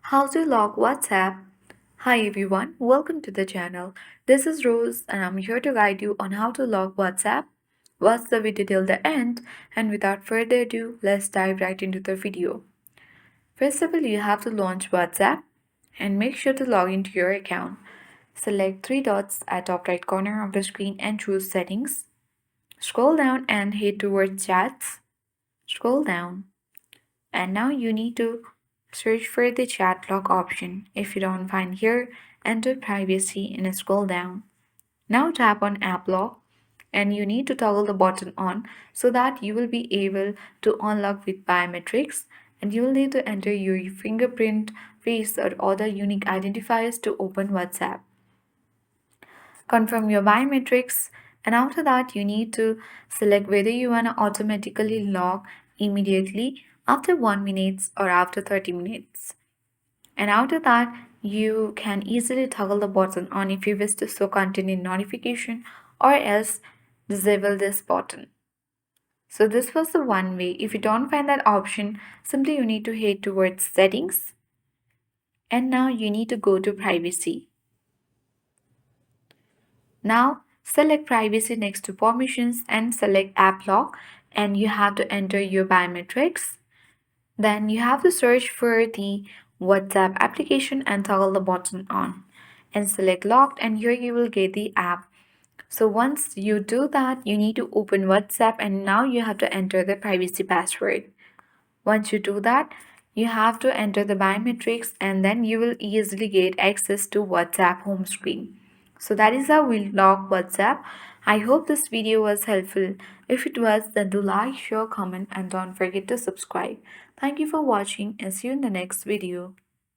How to log WhatsApp. Hi everyone, welcome to the channel. This is Rose and I'm here to guide you on how to log WhatsApp. Watch the video till the end, and without further ado, let's dive right into the video. First of all, you have to launch WhatsApp and make sure to log into your account. Select three dots at top right corner of the screen and choose settings. Scroll down and head towards chats. Scroll down. And now you need to search for the chat log option. If you don't find here, enter privacy and scroll down. Now tap on app lock and you need to toggle the button on so that you will be able to unlock with biometrics, and you will need to enter your fingerprint, face or other unique identifiers to open WhatsApp. Confirm your biometrics, and after that you need to select whether you want to automatically log immediately after 1 minute or after 30 minutes. And after that you can easily toggle the button on if you wish to show continued notification, or else disable this button. So this was the one way. If you don't find that option, simply you need to head towards settings, and now you need to go to privacy. Now select privacy next to permissions and select app lock, and you have to enter your biometrics. Then you have to search for the WhatsApp application and toggle the button on and select locked, and here you will get the app. So once you do that, you need to open WhatsApp and now you have to enter the privacy password. Once you do that, you have to enter the biometrics and then you will easily get access to WhatsApp home screen. So that is how we log WhatsApp. I hope this video was helpful. If it was, then do like, share, comment and don't forget to subscribe. Thank you for watching and see you in the next video.